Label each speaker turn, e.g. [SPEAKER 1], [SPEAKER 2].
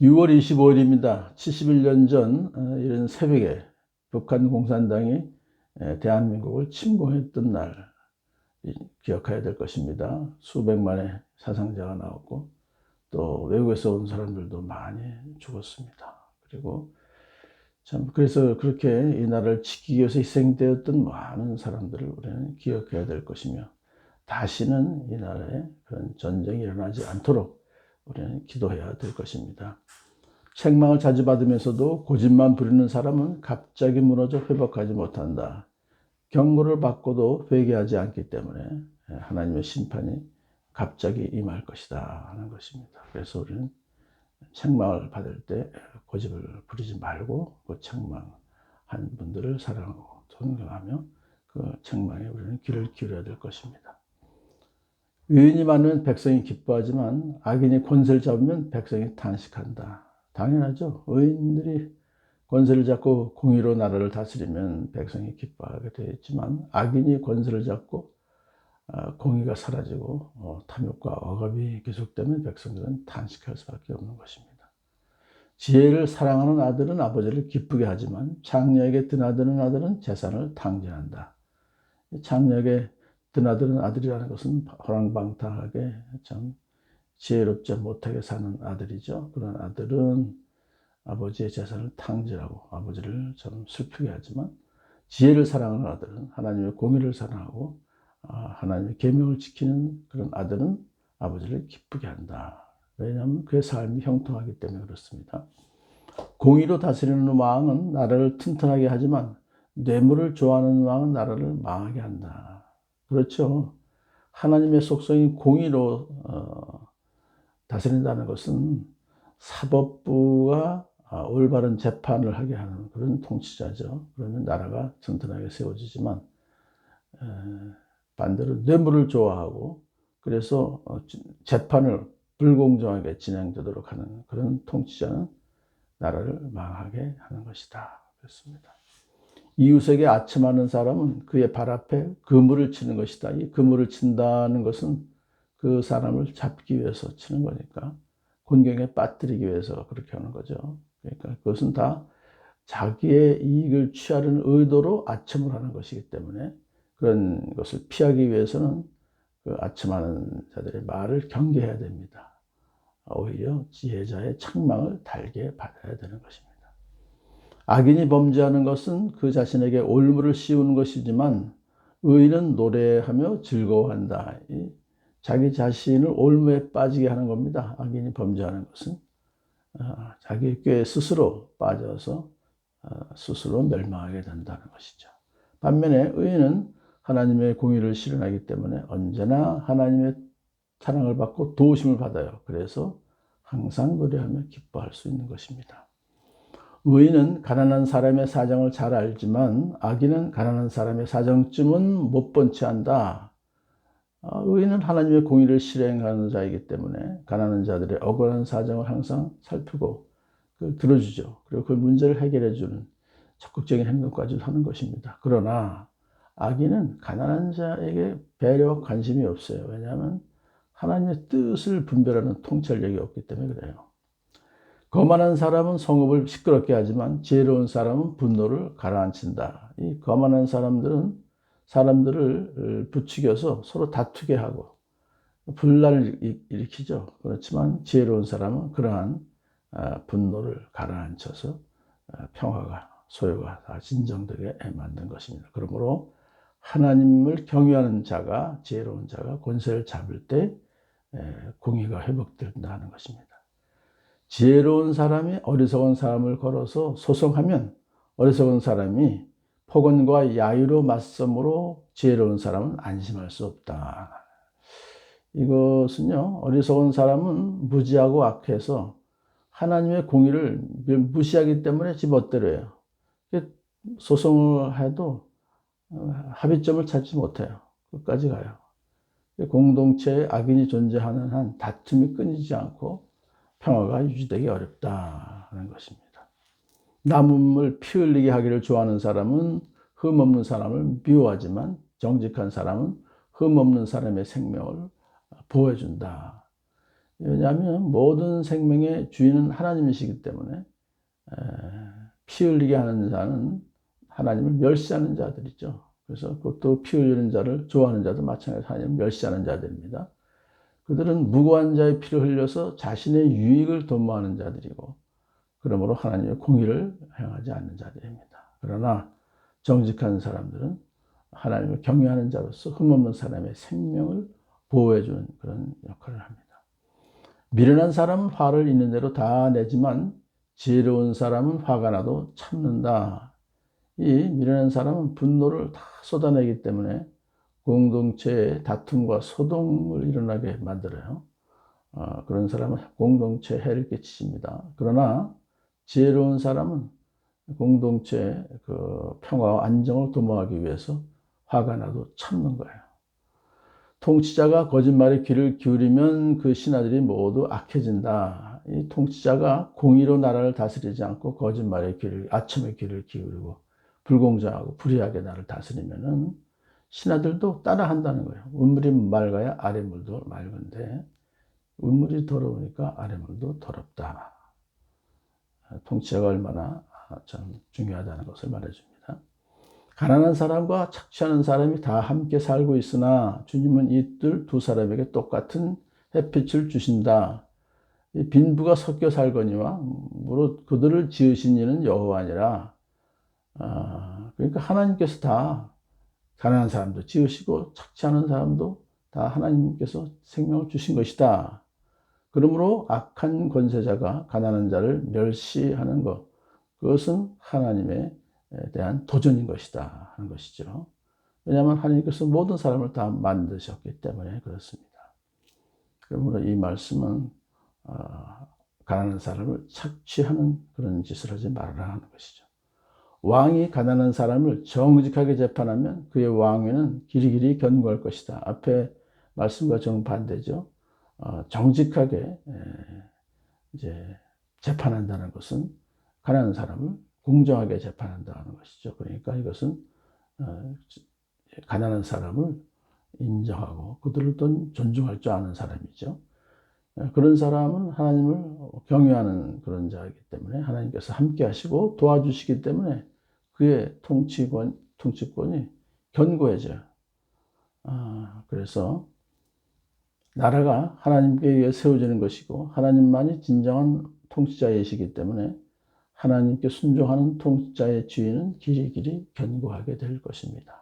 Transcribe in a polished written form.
[SPEAKER 1] 6월 25일입니다. 71년 전 이런 새벽에 북한 공산당이 대한민국을 침공했던 날 기억해야 될 것입니다. 수백만의 사상자가 나왔고 또 외국에서 온 사람들도 많이 죽었습니다. 그리고 참 그래서 그렇게 이 나라를 지키기 위해서 희생되었던 많은 사람들을 우리는 기억해야 될 것이며 다시는 이 나라에 그런 전쟁이 일어나지 않도록 우리는 기도해야 될 것입니다. 책망을 자주 받으면서도 고집만 부리는 사람은 갑자기 무너져 회복하지 못한다. 경고를 받고도 회개하지 않기 때문에 하나님의 심판이 갑자기 임할 것이다 하는 것입니다. 그래서 우리는 책망을 받을 때 고집을 부리지 말고 그 책망한 분들을 사랑하고 존경하며 그 책망에 우리는 귀를 기울여야 될 것입니다. 의인이 많으면 백성이 기뻐하지만 악인이 권세를 잡으면 백성이 탄식한다. 당연하죠. 의인들이 권세를 잡고 공의로 나라를 다스리면 백성이 기뻐하게 되겠지만 악인이 권세를 잡고 공의가 사라지고 탐욕과 억압이 계속되면 백성들은 탄식할 수밖에 없는 것입니다. 지혜를 사랑하는 아들은 아버지를 기쁘게 하지만 장녀에게 드나드는 아들은 재산을 탕진한다. 장녀에게 드나드는 아들이라는 것은 호랑방탕하게 참 지혜롭지 못하게 사는 아들이죠. 그런 아들은 아버지의 재산을 탕진하고 아버지를 좀 슬프게 하지만 지혜를 사랑하는 아들은 하나님의 공의를 사랑하고 하나님의 계명을 지키는 그런 아들은 아버지를 기쁘게 한다. 왜냐하면 그의 삶이 형통하기 때문에 그렇습니다. 공의로 다스리는 왕은 나라를 튼튼하게 하지만 뇌물을 좋아하는 왕은 나라를 망하게 한다. 그렇죠. 하나님의 속성인 공의로 다스린다는 것은 사법부가 올바른 재판을 하게 하는 그런 통치자죠. 그러면 나라가 튼튼하게 세워지지만 반대로 뇌물을 좋아하고 그래서 재판을 불공정하게 진행되도록 하는 그런 통치자는 나라를 망하게 하는 것이다. 그렇습니다. 이웃에게 아첨하는 사람은 그의 발 앞에 그물을 치는 것이다. 이 그물을 친다는 것은 그 사람을 잡기 위해서 치는 거니까 곤경에 빠뜨리기 위해서 그렇게 하는 거죠. 그러니까 그것은 다 자기의 이익을 취하려는 의도로 아첨을 하는 것이기 때문에 그런 것을 피하기 위해서는 그 아첨하는 자들의 말을 경계해야 됩니다. 오히려 지혜자의 책망을 달게 받아야 되는 것입니다. 악인이 범죄하는 것은 그 자신에게 올무를 씌우는 것이지만 의인은 노래하며 즐거워한다. 자기 자신을 올무에 빠지게 하는 겁니다. 악인이 범죄하는 것은 자기 꾀 스스로 빠져서 스스로 멸망하게 된다는 것이죠. 반면에 의인은 하나님의 공의를 실현하기 때문에 언제나 하나님의 사랑을 받고 도우심을 받아요. 그래서 항상 노래하며 기뻐할 수 있는 것입니다. 의인은 가난한 사람의 사정을 잘 알지만 악인은 가난한 사람의 사정쯤은 못 본 채 한다. 의인은 하나님의 공의를 실행하는 자이기 때문에 가난한 자들의 억울한 사정을 항상 살피고 그걸 들어주죠. 그리고 그 문제를 해결해 주는 적극적인 행동까지 하는 것입니다. 그러나 악인은 가난한 자에게 배려와 관심이 없어요. 왜냐하면 하나님의 뜻을 분별하는 통찰력이 없기 때문에 그래요. 거만한 사람은 성읍을 시끄럽게 하지만 지혜로운 사람은 분노를 가라앉힌다. 이 거만한 사람들은 사람들을 부추겨서 서로 다투게 하고 분란을 일으키죠. 그렇지만 지혜로운 사람은 그러한 분노를 가라앉혀서 평화가 소요가 다 진정되게 만든 것입니다. 그러므로 하나님을 경외하는 자가 지혜로운 자가 권세를 잡을 때 공의가 회복된다는 것입니다. 지혜로운 사람이 어리석은 사람을 걸어서 소송하면 어리석은 사람이 폭언과 야유로 맞섬으로 지혜로운 사람은 안심할 수 없다. 이것은요, 어리석은 사람은 무지하고 악해서 하나님의 공의를 무시하기 때문에 지 멋대로 해요. 소송을 해도 합의점을 찾지 못해요. 끝까지 가요. 공동체에 악인이 존재하는 한 다툼이 끊이지 않고 평화가 유지되기 어렵다는 것입니다. 남을 피 흘리게 하기를 좋아하는 사람은 흠없는 사람을 미워하지만 정직한 사람은 흠없는 사람의 생명을 보호해준다. 왜냐하면 모든 생명의 주인은 하나님이시기 때문에 피 흘리게 하는 자는 하나님을 멸시하는 자들이죠. 그래서 그것도 피 흘리는 자를 좋아하는 자도 마찬가지로 하나님을 멸시하는 자들입니다. 그들은 무고한 자의 피를 흘려서 자신의 유익을 도모하는 자들이고, 그러므로 하나님의 공의를 행하지 않는 자들입니다. 그러나 정직한 사람들은 하나님을 경외하는 자로서 흠없는 사람의 생명을 보호해주는 그런 역할을 합니다. 미련한 사람은 화를 있는 대로 다 내지만 지혜로운 사람은 화가 나도 참는다. 이 미련한 사람은 분노를 다 쏟아내기 때문에 공동체의 다툼과 소동을 일어나게 만들어요. 그런 사람은 공동체에 해를 끼칩니다. 그러나 지혜로운 사람은 공동체의 그 평화와 안정을 도모하기 위해서 화가 나도 참는 거예요. 통치자가 거짓말에 귀를 기울이면 그 신하들이 모두 악해진다. 이 통치자가 공의로 나라를 다스리지 않고 거짓말에 아첨에 귀를 기울이고 불공정하고 불의하게 나를 다스리면은 신하들도 따라한다는 거예요. ud물이 맑아야 아랫물도 맑은데 ud물이 더러우니까 아랫물도 더럽다. 통치자가 얼마나 참 중요하다는 것을 말해줍니다. 가난한 사람과 착취하는 사람이 다 함께 살고 있으나 주님은 이들 두 사람에게 똑같은 햇빛을 주신다. 이 빈부가 섞여 살거니와 무릇 그들을 지으신 이는 여호와니라. 그러니까 하나님께서 다 가난한 사람도 지으시고 착취하는 사람도 다 하나님께서 생명을 주신 것이다. 그러므로 악한 권세자가 가난한 자를 멸시하는 것, 그것은 하나님에 대한 도전인 것이다 하는 것이죠. 왜냐하면 하나님께서 모든 사람을 다 만드셨기 때문에 그렇습니다. 그러므로 이 말씀은 가난한 사람을 착취하는 그런 짓을 하지 말아라 하는 것이죠. 왕이 가난한 사람을 정직하게 재판하면 그의 왕위는 길이길이 견고할 것이다. 앞에 말씀과 정반대죠. 정직하게 이제 재판한다는 것은 가난한 사람을 공정하게 재판한다는 것이죠. 그러니까 이것은 가난한 사람을 인정하고 그들을 또 존중할 줄 아는 사람이죠. 그런 사람은 하나님을 경외하는 그런 자이기 때문에 하나님께서 함께 하시고 도와주시기 때문에 그의 통치권이 견고해져요. 그래서 나라가 하나님께 의해 세워지는 것이고 하나님만이 진정한 통치자이시기 때문에 하나님께 순종하는 통치자의 지위는 길이길이 견고하게 될 것입니다.